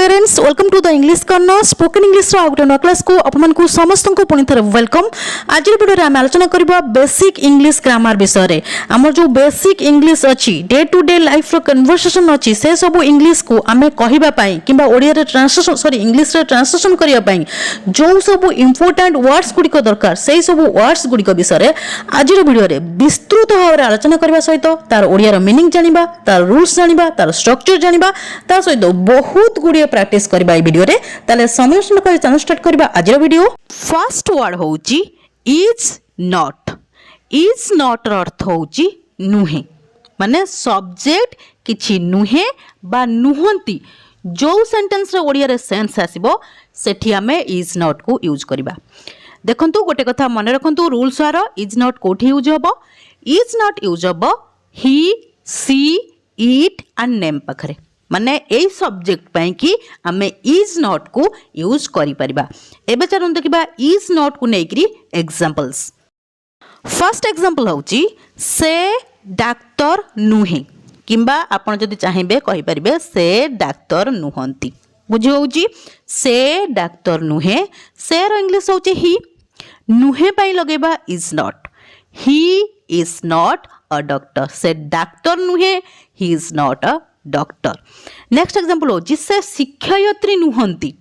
Parents welcome to the English corner spoken English रो out class को अपन को समस्त को पुणी थरे वेलकम। आज वीडियो रे हम आलोचना करबा बेसिक इंग्लिश ग्रामर विषय रे। हमर जो बेसिक इंग्लिश अछि डे टू डे लाइफ रो कन्वर्सेशन अछि से सब इंग्लिश को हमें कहिबा पई किबा ओडिया रे ट्रांसलेशन इंग्लिश रे ट्रांसलेशन करिया पई जो सब इंपोर्टेंट वर्ड्स गुडी को दरकार सेही सब वर्ड्स गुडी को विषय रे आज रो वीडियो रे विस्तृत भाव आलोचना करबा सहित तार ओडिया रो मीनिंग जानिबा तार रूल्स जानिबा तार स्ट्रक्चर जानिबा तार सहित बहुत गुडी प्रैक्टिस करबा ए वीडियो रे। ताले समय न कर चैनल स्टार्ट करबा आज रो वीडियो। फर्स्ट वर्ड होउची इज नॉट। इज नॉट रो अर्थ होउची नुहे माने सब्जेक्ट किछि नुहे बा नुहंती जो सेंटेंस रे ओडिया रे सेंस आसीबो सेठी हमें इज नॉट को यूज करबा। देखंतु गोटे कथा मन रखंतु रूल्स आरो इज नॉट कोठी यूज होबो। इज नॉट यूज होबो ही सी इट एंड नेम पाखरे माने ए सब्जेक्ट पई कि हमें इज नॉट को यूज करि परिबा। एबे चलन देखिबा इज नॉट को नेकरी एग्जांपल्स। फर्स्ट एग्जांपल होउची से डाक्टर नुहे किंबा आपण जदि चाहिबे कहि परिबे से डाक्टर नुहंती। बुझी होउची से डाक्टर नुहे से रो इंग्लिश होउची ही नुहे पई लगेबा is not. He is not a doctor. से डाक्टर नुहे he is not a doctor. Next example हो से शिक्षयित्री नुहंती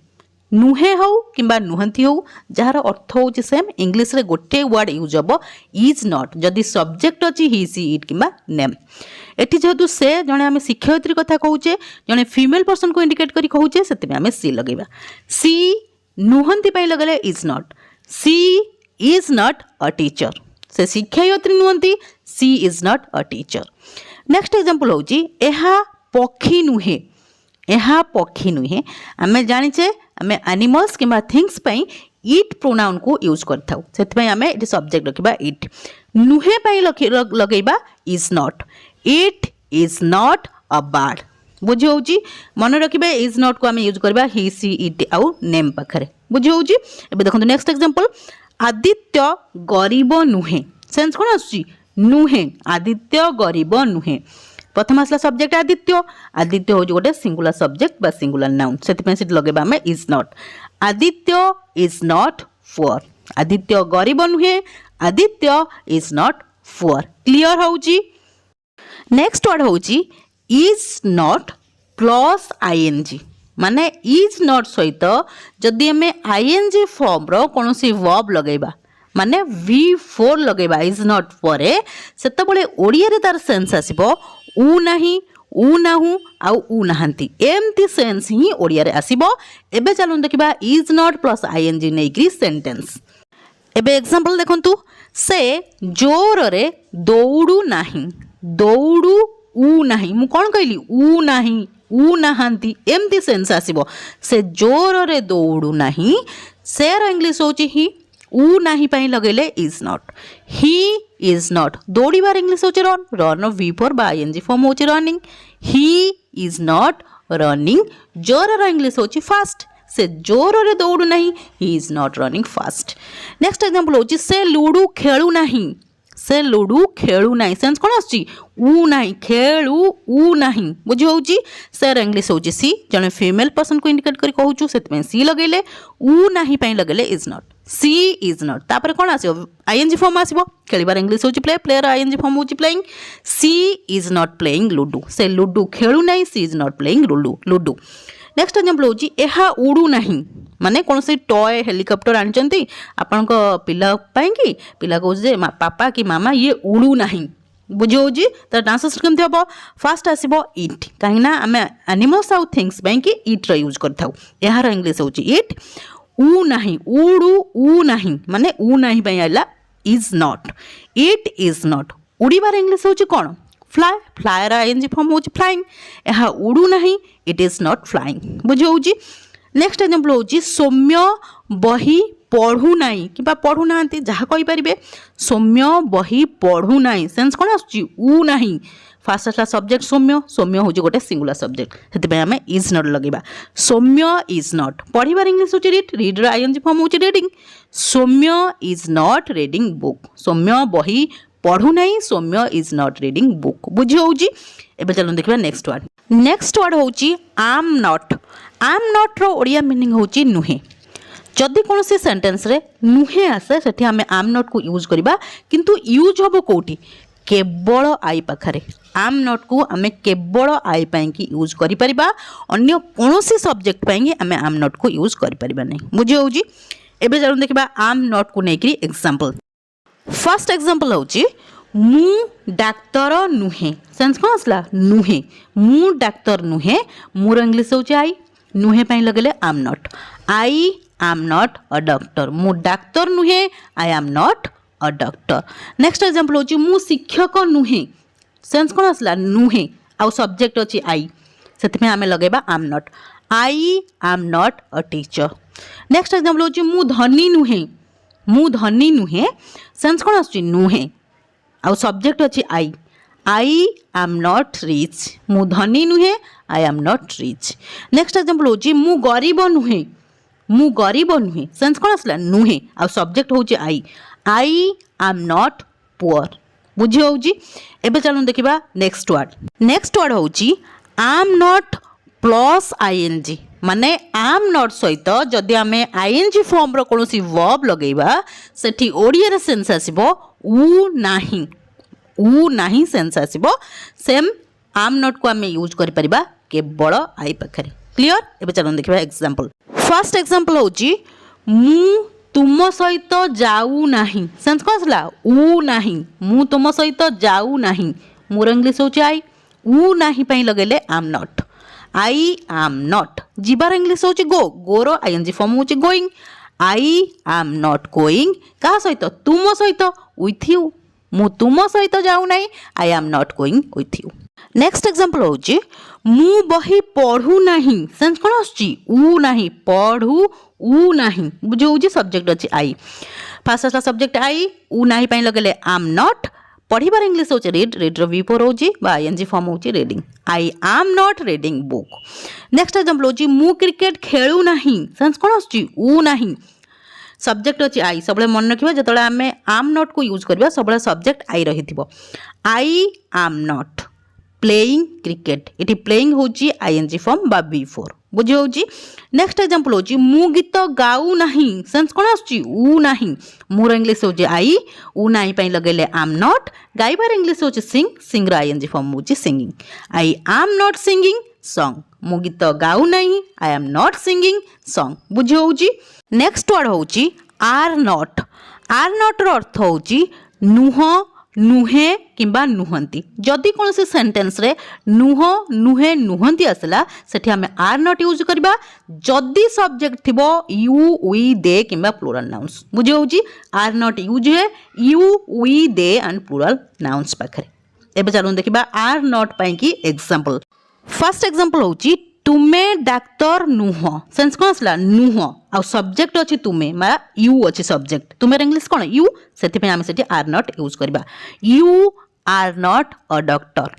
नुहे हो किंबा नुहंती हो जार अर्थ हो सेम इंग्लिश रे गोटे वर्ड यूज हबो इज नॉट जदि सब्जेक्ट अछि ही सी इट किंबा नेम। एठी जेहेतु से जने हमें शिक्षयित्री कथा कहूचे जने फीमेल पर्सन को इंडिकेट करी कहूचे सेते हमें सी लगेबा। सी नुहंती पई लगले is not. She is not a teacher. से शिक्षयित्री नुहंती she is not a teacher. Next example होची एहा पक्षी नुहे। एहा पक्षी नुहे आमे जानिचे आमे एनिमल्स किंबा थिंग्स पई इट प्रोनाउन को यूज करथाउ सेति पई आमे इट सब्जेक्ट रखिबा इट। नुहे पई लगेबा is not. It is not a bird. बुझी होउची मन रखिबे इज नॉट को आमे यूज करबा ही सी इट आउ नेम पाखरे। बुझी होउची एबे देखंतु नेक्स्ट एग्जांपल आदित्य गरीब नुहे। सेंस कोन आछी नुहे आदित्य गरीब नुहे। प्रथम आसला सब्जेक्ट आदित्य। आदित्य हो गोटे सिंगुलर सब्जेक्ट बा सिंगुलर नाउन सेति से लगेबा हमें is not. Aditya is not poor. Aditya गरीब नुहे। Aditya is not poor. Clear होउची। नेक्स्ट वर्ड होउची इज नॉट प्लस आईएनजी माने इज नॉट सहित जदि हमें आईएनजी फॉर्म रो कोनोसी वर्ब लगेबा माने V4 लगेबा इज नॉट परे सेते बळे ओडिया रे तार सेंस आसीबो उ नाही उ नाहु आउ उ नाहंती एमती सेंस ही ओडिया रे आसीबो। एबे चलून देखिबा इज नॉट प्लस आईएनजी नेकरी सेंटेंस। एबे एग्जांपल देखंतु से जोर रे दौड़ू नाही। दौड़ू उ नाही मु कोन कहली उ नाही उ नाहंती एमती सेंस आसीबो। से जोर रे दौड़ू नाही से रो इंग्लिश होची ही उ नाही पई लगेले is not. He is not दौड़ीबार इंग्लिश होची रन। रन V4 बा आईएनजी फॉर्म होची running. He is not running. जोर रो इंग्लिश होची फास्ट। से जोर रे दौड़ू नाही ही is not running fast. Next example होची से लूडू खेळू नाही। से लूडू खेळू नाही सेंस कोन आछी उ नाही खेळू उ नाही। बुझी होउची से रो इंग्लिश होची सी जने फीमेल पर्सन को इंडिकेट करी कहूचु सेत में सी लगेले उ नाही पई लगेले is not. She is not तापर कोन आसीबो आईएनजी फॉर्म आसीबो। खेलिबार इंग्लिश होची प्ले प्लेयर आईएनजी फॉर्म होची playing. She is not playing ludo. से लूडू खेळू नाही she is not playing ludo. Next example होची एहा उडू नाही माने कौन से टॉय हेलिकॉप्टर आनिचंती आपन को पिला पई कि पिला को जे पापा कि मामा ये उडू नाही। बुझो जी त ट्रांसलेशन केमथि हबो फास्ट आसीबो इट काहिना हमें एनिमल्स आउ थिंग्स पई कि इट रो यूज करथाउ। एहार इंग्लिश होची इट। उ नाही उडू उ नाही माने उ नाही पई आइला is not. It is not उडीबार इंग्लिश होची कोन फ्लाई। फ्लायर आईएनजी फॉर्म होची फ्लाइंग। एहा उडू नाही इट इज नॉट फ्लाइंग। बुझो जी नेक्स्ट एग्जांपल होची सौम्य बही पढ़ू नाही किबा पढ़ू नांती जहा कहि परिबे सौम्य बही पढ़ू नाही सेंस कोन आछी उ नाही। फास्ट आसला सब्जेक्ट सौम्य। सौम्य होची गोटे सिंगुलर सब्जेक्ट सेते पे हमें इज नॉट लगेबा। सौम्य इज नॉट पढ़ीबार इंग्लिश होची रीड। रीड रो आईएनजी फॉर्म होची reading. Saumya is not reading book. Saumya बही पढ़ू नाही Saumya is not reading book. बुझी होउची। एबे चलो देखबा नेक्स्ट वर्ड नेक्स्ट वर्ड होची आम नॉट। आम नॉट रो ओडिया मीनिंग होची नुहे। जदि कौन से सेंटेंस रे नुहे आसे सेठी आमे आम नॉट को यूज करबा, किंतु यूज हबो कोठी केवल आई पाखरे। आम नॉट को आमे केवल आई पाई की यूज करि परिबा, अन्य कोनोसी सब्जेक्ट पाई आमे आम नॉट को यूज करि परिबा नै। बुझि होउजी। एबे जरूर देखिबा आम नॉट को नेकरी एग्जांपल। फर्स्ट एग्जांपल होउची मु डाक्तर नुहे। सेंस कोन आसला नुहे। मु डाक्तर नुहे, मोर इंग्लिश होउची आई, नुहे पाई लगले आम not. I am not a doctor. मु डाक्तर नुहे, आई am not a doctor. Next example होची मु शिक्षक नुहे। सेंस कोन आसला नुहे, आउ सब्जेक्ट अछि आई, सेति में आमे लगेबा आम not. I am not a teacher. Next example होची मु धनी नुहे। मु धनी नुहे, सेंस कोन आछी नुहे, आउ सब्जेक्ट अछि आई एम नॉट रिच। मु धनी नुहे, आई am not rich. Next example होची मु गरीब नुहे। मु गरीब नुहे, सेंस कोन आसला नुहे, आउ सब्जेक्ट होची आई एम नॉट पुअर। बुझी होउची। एबे चलून देखिबा नेक्स्ट वर्ड। नेक्स्ट वर्ड होउची आम नॉट प्लस आईएनजी। माने आम नॉट सहित जदि आमे आईएनजी फॉर्म रो कोनोसी वर्ब लगेबा, सेठी ओडिया रे सेंस आसीबो उ नाही। उ नाही सेंस आसीबो। सेम आम नॉट को आमे यूज करि परिबा केवल आई पाखरे। क्लियर। एबे चलून देखिबा एग्जांपल। फर्स्ट एग्जांपल होची मु तुम सहित जाऊ नाही। सेंस कोन आसला उ नाही। मु तुम सहित जाऊ नाही, मोर इंग्लिश होची आई, उ नाही पई लगेले am not. I am not. जीवार इंग्लिश होची गो, गोरो आईएनजी फॉर्म होची going. I am not going का सहित तुम सहित विथ यू। मु तुम सहित जाऊ नाही, आई am not going with you. Next example होची मु बही पढ़ू नाही। सेंस कोन आछी उ नाही, पढ़ू उ नाही। बुझो होची सब्जेक्ट अछि आई। फर्स्ट आसला सब्जेक्ट आई, उ नाही पई लगेले एम नॉट। पढ़िबार इंग्लिश होची रीड, रीड रो वी फोर होची बा आईएनजी फॉर्म होची reading. I am not reading book. Next example होची मु क्रिकेट खेलू नाही। सेंस कोन आछी उ नाही, सब्जेक्ट अछि आई। सबले मन रखिबा जतले आमे एम नॉट को यूज करबा सबले सब्जेक्ट आई रहिथिबो। I am not playing cricket. इटी प्लेइंग होची आईएनजी फॉर्म बा बी4। बुझी होची। नेक्स्ट एग्जांपल होची मु गीत गाऊ नाही। सेंस कोन आछी उ नाही, मोर इंग्लिश होची आई, उ नाही पई लगेले एम नॉट। गाइबार इंग्लिश होची सिंग, सिंग रो आईएनजी फॉर्म होची singing. I am not singing song. मु गीत गाऊ नाही, आई एम नॉट सिंगिंग सॉन्ग। बुझी होची। नेक्स्ट वर्ड होची आर नॉट। आर नॉट रो अर्थ होची नुह, नुहे किंबा नुहंती। जदि कौन से सेंटेंस रे नुह, नुहे, नुहंती आसला, सेठी आमे आर नॉट यूज करबा जदि सब्जेक्ट थिबो यू, वी, दे किंबा प्लुरल नाउन्स। बुझे होची। आर नॉट यूज है you, we, they and plural nouns पाखरे। एबे चलून देखिबा आर नॉट पई की एग्जांपल। फर्स्ट एग्जांपल होची तुमे डाक्तर नुह। सेंस कोन आसला नुह, आ सब्जेक्ट अछि तुमे, मा यू अछि सब्जेक्ट। तुमे इंग्लिश कोन यू, सेति पे आमे सेति आर नॉट यूज करबा। You are not a doctor.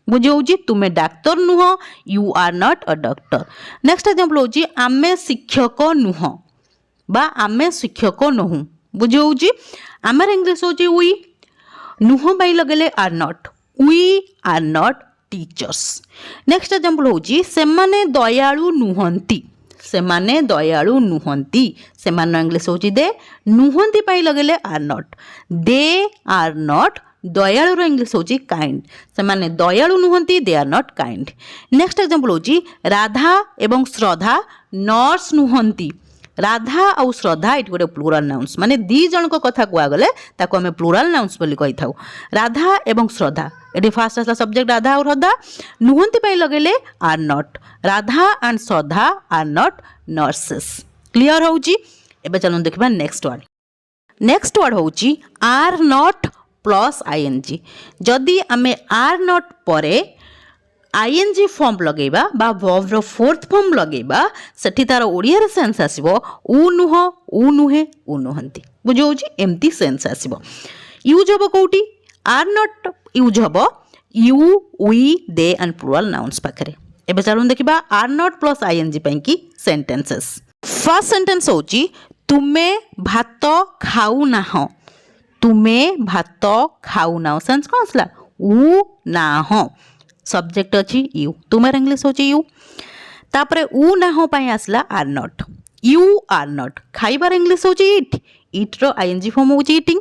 बुझे होची। तुमे डाक्तर नुह, you are not a doctor. Next example होची आमे शिक्षक नुह बा आमे शिक्षक नहु। बुझे होची। आमर इंग्लिश होची वी, नुह बाई लगेले are not. We are not teachers. Next example होची सेमाने दयालु नुहंती। सेमाने दयालु नुहंती, सेमान इंग्लिश होची दे, नुहंती पाई लगेले are not. They are not. दयालु रो इंग्लिश होची काइंड। सेमाने दयालु नुहंती, they are not kind. Next example होची राधा एवं श्रद्धा नर्स नुहंती। राधा और श्रद्धा ये गोटे प्लुराल नाउन्स, माने दी जन को कथा कुआ गले ताको हमें प्लुराल नाउन्स बोली कहि थाउ। राधा एवं श्रद्धा, एटी फर्स्ट आसला सब्जेक्ट राधा और श्रद्धा, नुहंती पई लगेले are not. Radha and Shraddha are not nurses. Clear होउची। एबे चलन देखबा नेक्स्ट वर्ड। नेक्स्ट वर्ड होउची आर नॉट प्लस आईएनजी। जदि आमे आर नॉट परे आईएनजी फॉर्म लगेबा बा वर्ब रो फोर्थ फॉर्म लगेबा, सेठी तार ओडिया रे सेंस आसीबो उ नुह, उ नुहे, उ नुहंती। बुझो होची। एम्ति सेंस आसीबो। यूज हबो कोउटी आर नॉट यूज हबो you, we, they and plural nouns पाखरे। एबे चलून देखिबा आर नॉट प्लस आईएनजी पई की सेंटेंसेस। फर्स्ट सेंटेंस होची तुमे भात खाऊ नाह। तुमे भात खाऊ नाह, सेंस कोन आसला उ नाह। सब्जेक्ट अच्छी यू तुमार इंग्लीश होची यू तापरे उ ना हो पाई आसला are not you are not खाइबार इंग्लीश होची इट इट रो आईएनजी फॉर्म होची eating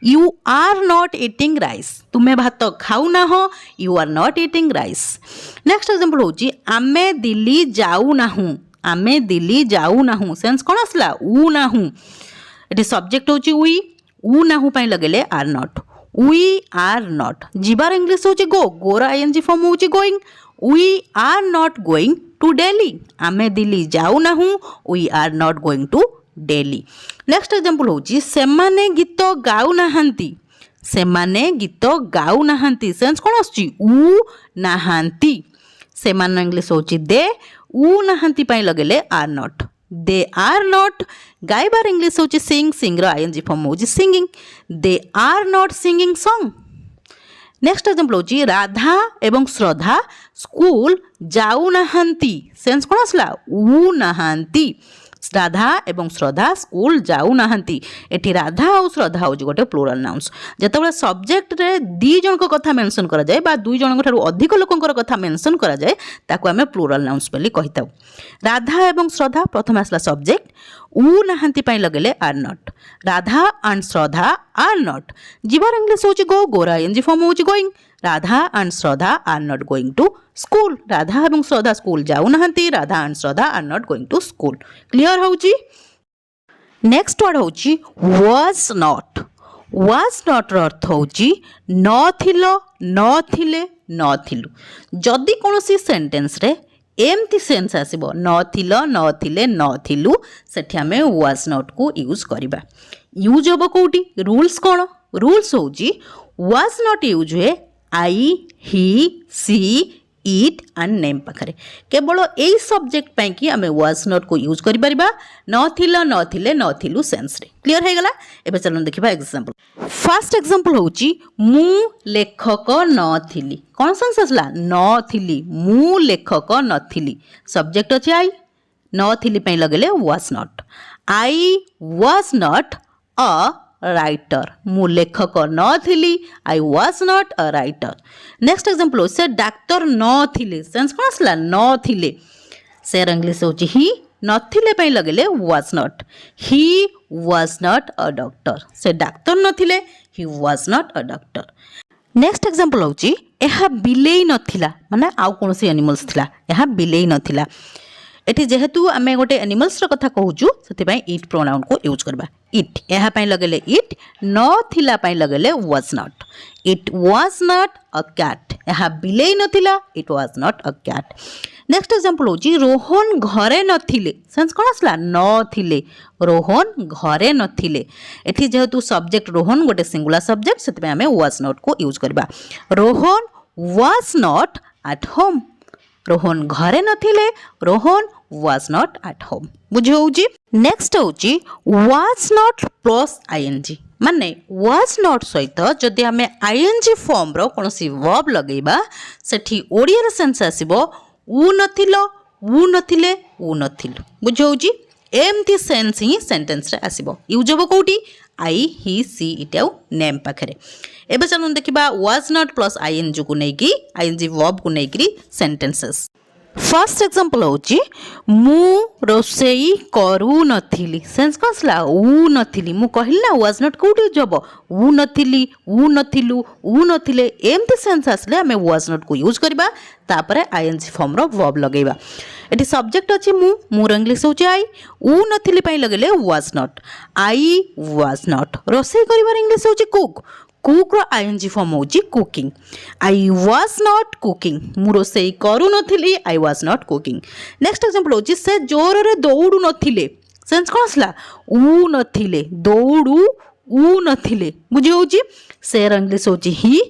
you are not eating rice तुम्हें भात खाऊ ना हो you are not eating rice next example होची आमे दिल्ली जाऊ ना हूँ आमे दिल्ली जाऊ ना हूँ सेंस कौन आसला उ ना हूँ ये सब्जेक्ट होची उई उ ना हूँ पाई लगेले are not we are not जीवार इंग्लीश होची गो गोर आईएनजी फॉर्म होची going we are not going to Delhi आमे दिल्ली जाऊ ना हूँ we are not going to Delhi next example होची सेमाने गीत गाऊ नाहांती सेमाने गीत गाऊ नाहांती सेंस कौन आसुची उ नाहांती सेमान इंग्लीश होची दे उ नाहांती पाई लगेले are not they are not गाइबार इंग्लीश होची सिंग सिंग रो आईएनजी फॉर्म होची singing they are not singing song next example होची राधा एवं श्रद्धा स्कूल जाऊ नाहांती सेंस कौन आसला उ नाहांती राधा एवं श्रद्धा स्कूल जाऊ नाहांती एठी राधा और श्रद्धा होची गोटे प्लुराल नाउन्स जेतेबेले सब्जेक्ट रे दी जनक कथा मेंशन करा जाय बा दुई जनक ठारू अधिक लोकंकर कथा मेंशन करा जाय ताको हमें प्लुराल नाउन्स बोली कहिताउ राधा एवं श्रद्धा प्रथम आसला सब्जेक्ट उ नाहांती पाई लगेले are not Radha and Shraddha are not जीवार इंग्लीश होची गो गोरा एनजी फॉर्म होची going Radha and Shraddha are not going to school Radha एवं श्रद्धा स्कूल जाऊ नाहांती Radha and Shraddha are not going to school clear होची नेक्स्ट वर्ड होची वाज नॉट अर्थ होची नथिलो नथिले नथिलु जदि कोनोसी सेंटेंस रे एमती सेंस आसीबो नथिलो नथिले नथिलु सेठी हमें वाज नॉट को यूज करिबा यूज होबो कोठी रूल्स कोन रूल्स होची वाज नॉट यूज हुए आई he she it and name पाखरे केवल यही सब्जेक्ट पाई कि आमे वाज नॉट को यूज करि परिबा नथिलो नथिले नथिलु सेंस रे क्लियर हे गला एबे चलन देखिबा एग्जांपल फर्स्ट एग्जांपल होची मु लेखक नथिली कोन सेंस असला नथिली मु लेखक नथिली सब्जेक्ट अछि आई नथिली पई लगले was not I was not a writer मु लेखक नथिली आई वाज नॉट अ राइटर नेक्स्ट एग्जांपल से डाक्टर नथिले सेंस कोन असला नथिले से इंग्लिश होची ही नथिले पई लगले was not he was not a doctor से डाक्टर नथिले he was not a doctor next example होची एहा बिलेई नथिला माने आउ कोनसी एनिमल्स थिला एहा बिलेई नथिला एठी जेहेतु आमे गोटे एनिमल्स रो कथा कहूचु सेति पई इट प्रोनाउन को यूज करबा इट एहा पई लगले इट नथिला पई लगले was not it was not a cat एहा बिलेई नथिला it was not a cat next example होची रोहन घरे नथिले सेंस कोन आसला नथिले रोहन घरे नथिले एठी जेहेतु सब्जेक्ट रोहन गोटे सिंगुलर सब्जेक्ट सेति पई आमे वाज नॉट को यूज करबा Rohan was not at home Rohan घरे नथिले Rohan was not at home बुझे होची नेक्स्ट होची वाज नॉट प्लस आईएनजी माने वाज नॉट सहित जदि हमें आईएनजी फॉर्म रो कोनसी वर्ब लगेबा सेठी ओडिया रे सेंस आसीबो उ नथिलो उ नथिले उ नथिलु बुझे होची एमती सेंस ही सेंटेंस रे आसीबो यूज होबो कोठी आई ही सी इट आउ नेम पाखरे एबे चलन देखिबा वाज नॉट प्लस आईएनजी को नेकी आईएनजी वर्ब को नेकी सेंटेंसेस फर्स्ट एग्जांपल होची मु रोसेई करू नथिली सेंस कसला उ नथिली मु कहिला वाज नॉट कोठी जब उ नथिली उ नथिलु उ नथिले एमती सेंस आसले हमें वाज नॉट को यूज करबा तापरे आईएनजी फॉर्म रो वर्ब लगेबा एटी सब्जेक्ट अछि मु मोर इंग्लिश होची आई उ नथिली पई लगले was not I was not रोसेई करिवार इंग्लिश होची कुक कुक रो आईएनजी फॉर्म होची cooking I was not cooking मु रोसेई करू नथिली I was not cooking next example होची से जोर रे दौड़ू नथिले सेंस कोन आसला उ नथिले दौड़ू उ नथिले बुझी होची से इंग्लिश होची ही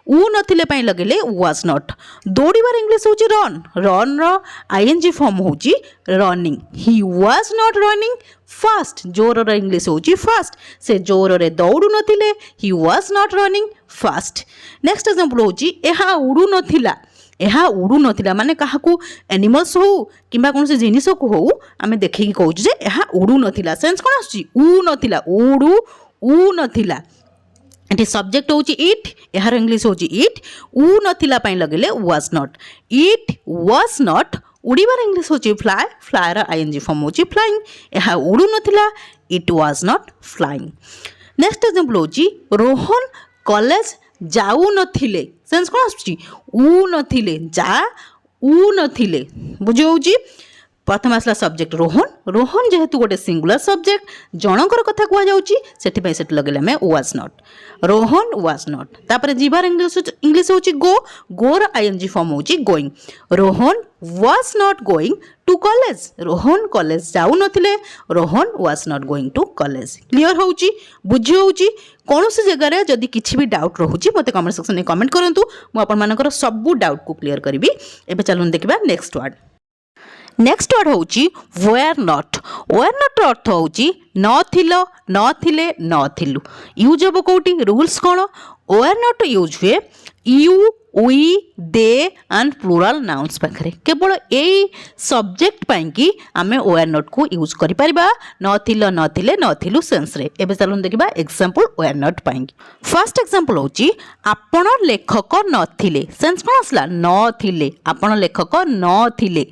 उ नथिले पई लगले वाज नॉट दौड़ीबार इंग्लिश होची रन रन रो आईएनजी फॉर्म होची running he was not running fast जोर रो इंग्लिश होची फास्ट से जोर रे दौड़ू नथिले he was not running fast next example होची एहा उडू नथिला एहा उडू नथिला माने काहाकू एनिमल्स हो किबा कोनसे जिनिस को हो आमे देखि कहू जे एहा उडू नथिला सेंस कोन आसी उ नथिला उडू उ नथिला एटी सब्जेक्ट हूँ इट यार इंग्लीश हूँ इट उ नथिला पाई लगेले was not it was not उड़ीबार इंग्लीश हूँ फ्लाए फ्लाएर आईएनजी फॉर्म हूँ फ्लाइंग यह उड़ू नथिला it was not flying next example हूँ रोहन कॉलेज जाऊ नथिले सेंस कौन आसुची उ नथिले जा उ नथिले बुझी होउची प्रथम आसला सब्जेक्ट रोहन रोहन जेहेतु गोटे सिंगुलर सब्जेक्ट जनकर कथा कह जाउची सेठी सेठी लगेले हमें was not Rohan was not तापर जीवार इंग्लीश होची गो गोर आईएनजी फॉर्म होची going Rohan was not going to college Rohan college जाऊ नथिले Rohan was not going to college clear होउची बुझी होउची कौन सी जगह जदि किसी भी डाउट रोचे मत कमेंट सेक्शन में कमेंट करूँ मुझे सबू डाउट को क्लियर करी एबे चलून देखा नेक्स्ट वर्ड नेक्स्ट वर्ड होची वेयर नॉट अर्थ होची नथिले नथिलु यूज हम कौटी रूल्स कौन वेयर नॉट यूज हुए you we they and plural nouns पाखे केवल यही सब्जेक्ट पाई आम वेयर नॉट को यूज करिपरिबा नथिले नथिलु सेंस रे एबे चलून देखिबा एग्जांपल वेयर नॉट पाई फर्स्ट एग्जांपल होची आपण लेखक नथिले सेंस कोन आसला नथिले आपण लेखक नथिले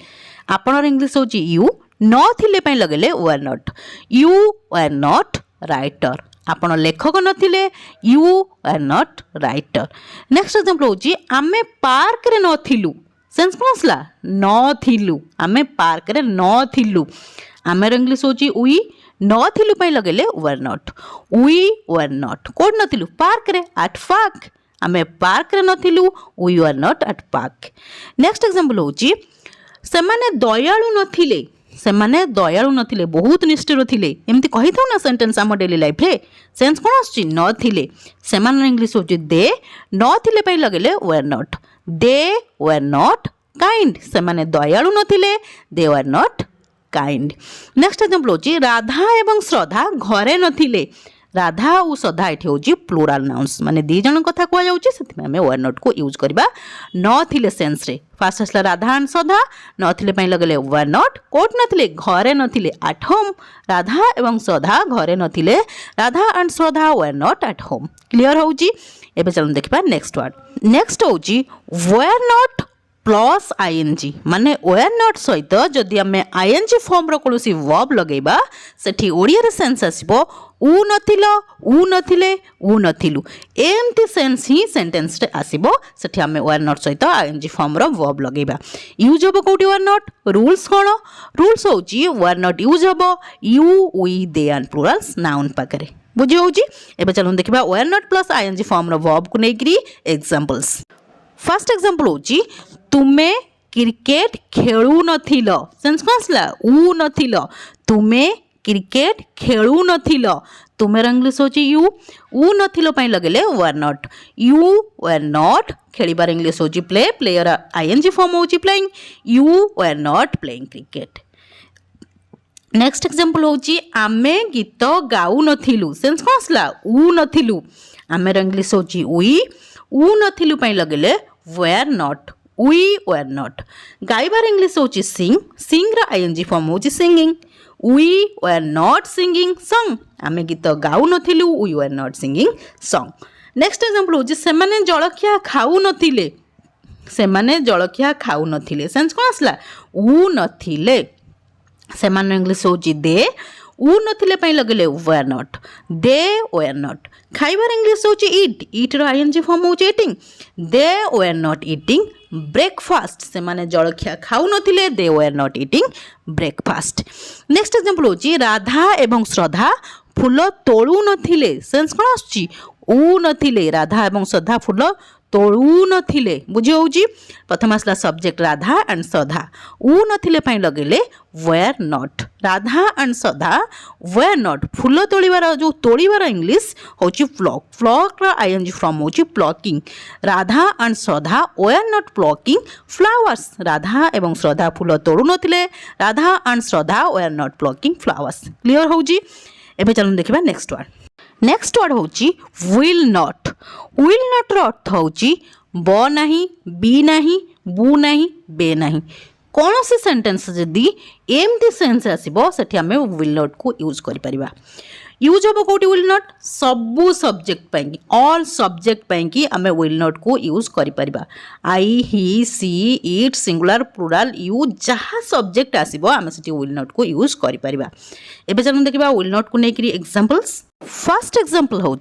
आपण इंग्लिश होची यू नथिले पई लगेले were not you were not writer आपण लेखक नथिले you are not writer next example होची आमे पार्क रे नथिलु सेंस कोन आसला नथिलु आमे पार्क रे नथिलु आमेर इंग्लिश होची वी नथिलु पई लगेले were not we were not कोड नथिलु पार्क रे एट पार्क आमे पार्क रे नथिलु we were not at park next example होची सेमाने दयालु नथिले सेमाने दयालु नथिले बहुत निष्ठुर थिले एमती कही था ना सेंटेंस आम डेली लाइफ रे सेंस कौन आसुची नथिले सेमान इंग्लिश होची दे नथिले पई लगेले were not they were not kind सेमाने दयालु नथिले they were not kind next example होची राधा एवं श्रद्धा घरे नथिले राधा और श्रद्धा ये हूँ प्लूराल नाउन्स माने दी जन कथा कह जाऊँगी से वेयर नॉट को यूज करवा नथिले सेंस रे फास्ट आसला राधा एंड श्रद्धा नथिले पई लगले वेयर नॉट कोट नथिले घरे नथिले एट होम राधा एवं श्रद्धा घरे नथिले Radha and Shraddha were not at home clear होउची एबे चलन देखिबा नेक्स्ट वर्ड नेक्स्ट होउची वेयर नॉट प्लस आईएनजी माने वेयर नॉट सहित जदि आमे आईएनजी फॉर्म रो कोनोसी वर्ब लगेबा सेठी ओडिया रे सेंस आसीबो उ नथिलो उ नथिले उ नथिलु एमती सेंस ही सेंटेंस रे आसीबो सेठी आमे वेयर नॉट सहित आईएनजी फॉर्म रो वर्ब लगेबा यूज हबो कोठी वेयर नॉट रूल्स कोन रूल्स होची वेयर नॉट यूज हबो you we they and plurals noun पाकरे बुझी होची एबे चलून देखिबा were not plus I N G form रो वर्ब को नेकरी एग्जांपल्स फर्स्ट एग्जांपल होची तुमे क्रिकेट खेलु नथिलो सेंस कोन आसला उ नथिलो तुमे क्रिकेट खेलु नथिलो तुमेर इंग्लिश होची यू उ नथिलो पई लगेले were not you were not खेलिबार इंग्लिश होची प्ले प्लेयर आईएनजी फॉर्म होची playing you were not playing cricket next example होची आमे गीत गाउ नथिलु सेंस कोन आसला उ नथिलु आमेर इंग्लिश होची वी उ नथिलु पई लगेले were not we were not गाइबार इंग्लिश होची सिंग सिंग रा आईएनजी फॉर्म होची singing we were not singing song आमे गीत गाउ नथिलु we were not singing song next example होची सेमाने जळखिया खाउ नथिले सेमाने जळखिया खाउ नथिले सेंस कोन आसला उ नथिले सेमान इंग्लिश होची दे उ नथिले पई लगेले were not they were not खाइबार इंग्लिश होची ईट रो आईएनजी फॉर्म होची eating they were not eating breakfast से माने जलखिया खाऊ नथिले they were not eating breakfast next example होची राधा एवं श्रद्धा फूल तोड़ू नथिले सेंस कोन आछी उ नथिले राधा एवं श्रद्धा फूल तोड़ू नथिले बुझी होची प्रथम आसला सब्जेक्ट राधा एंड श्रद्धा उ नथिले पई लगेले were not Radha and Shraddha were not फूल तोड़ीबार जो तोड़ीबार इंग्लिश होची फ्लॉक फ्लॉक रा आईएनजी फॉर्म होची plucking Radha and Shraddha were not plucking flowers Radha एवं श्रद्धा फूल तोड़ू नथिले Radha and Shraddha were not plucking flowers clear होची एबे चलन देखिबा नेक्स्ट वर्ड होची विल नॉट रो अर्थ होची ब नाही बी नाही बू नाही बे नाही कौन से सेंटेंस जदि एमती सेंस आसो से आम विल नॉट को यूज कर यूज हम कौटी विल नॉट सबू सब्जेक्ट पाई ऑल सब्जेक्ट पाई आम विल नॉट को यूज कर I he she it singular plural you जहाँ सब्जेक्ट आसो आम से विल नॉट को यूज कर एबे चलो देखा विल नॉट को लेकर एग्जांपल्स फर्स्ट एग्जांपल हूँ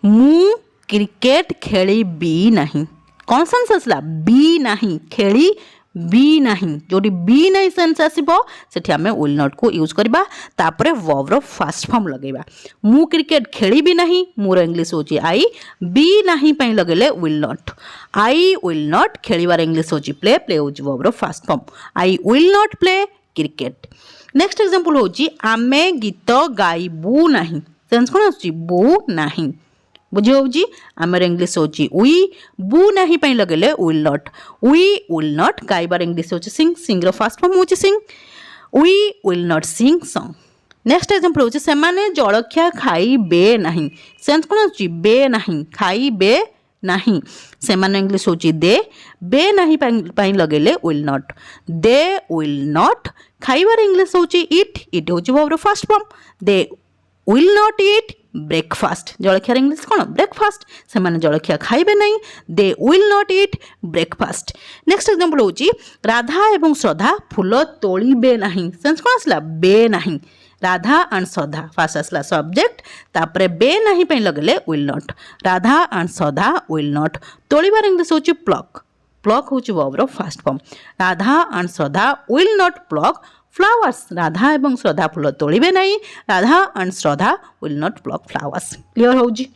मु क्रिकेट खेली बी नहीं कौन सेंस आसला बी नहीं खेली बी नहीं जो बी नहीं सेंस आसो से आम विल नॉट को यूज करवा तापर वर्ब फास्ट फॉर्म लगेगा मु क्रिकेट खेली भी नहीं मोर इंग्लिश होची आई बी नहीं पई लगेले will not I will not खेलिवार इंग्लिश होची प्ले प्ले होची verb first form I will not play cricket next example होची आमे गीत गाइबू नहीं सेंस कौन आसुची बू नहीं बुझे होची आमर इंग्लिश होची वी बू नहीं पई लगेले विल नॉट गाइबार इंग्लिश होची सिंग सिंग रो फास्ट फॉर्म होची sing we will not sing song next example होची से माने जलखिया खाइबे नहीं सेंस कोन होची बे नहीं खाइबे नहीं से माने इंग्लिश होची दे बे नहीं पई लगेले will not they will not खाइबार इंग्लिश होची इट होची verb first form they will not eat breakfast जलखियार इंग्लिश कौन ब्रेकफास्ट से माने जलखिया खाइबे नहीं they will not eat breakfast next example होची राधा एवं श्रद्धा फूल तोड़ीबे नहीं सेंस कौन आसला बे नहीं राधा एंड श्रद्धा फास्ट आसला सब्जेक्ट तापरे बे नहीं पे लगेले will not Radha and Shraddha will not तोड़ीबार इंग्लिश होची प्लक प्लक होची verb first form Radha and Shraddha will not pluck flowers Radha एवं श्रद्धा फूल तोड़े नहीं Radha and Shraddha will not pluck flowers clear होजी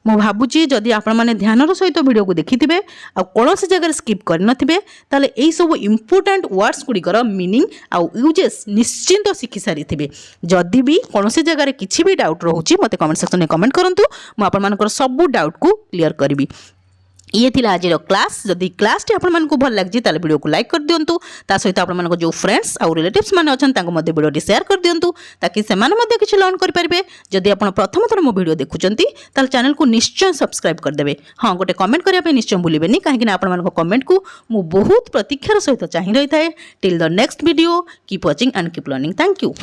मु भावुची जदि आपण माने ध्यानर सहित वीडियो को देखिथिबे आ कोनोसी जगह स्किप करनथिबे ताले एई सब इंपोर्टेंट वर्ड्स गुड़िकर मीनिंग आ यूजेस निश्चिंत शिखि सारिथिबे जदि भी कोनोसी जगह किछि भी डाउट रहउची मते कमेंट सेक्शन में कमेंट करंतु मु आपण मानकर सब डाउट को क्लियर करबी ये थी आज क्लास जदि क्लास टी आपण भल लगी ताले वीडियो को लाइक कर दिंतु ता सहित आपण जो फ्रेंड्स और रिलेटिव्स माने अछन तांको मध्ये वीडियो शेयर कर दिंतु ताकि से माने मध्ये किछि लर्न कर परिबे जदि आपण प्रथम थर मो वीडियो देखुचंती ताले चैनल को निश्चय सब्सक्राइब कर देबे हां गोटे कमेंट करिया पे निश्चय भूलिबेनी काहे कि आपण मानको कमेंट को मु बहुत प्रतीक्षार सहित चाहि रही थाए till the next video keep watching and keep learning thank you.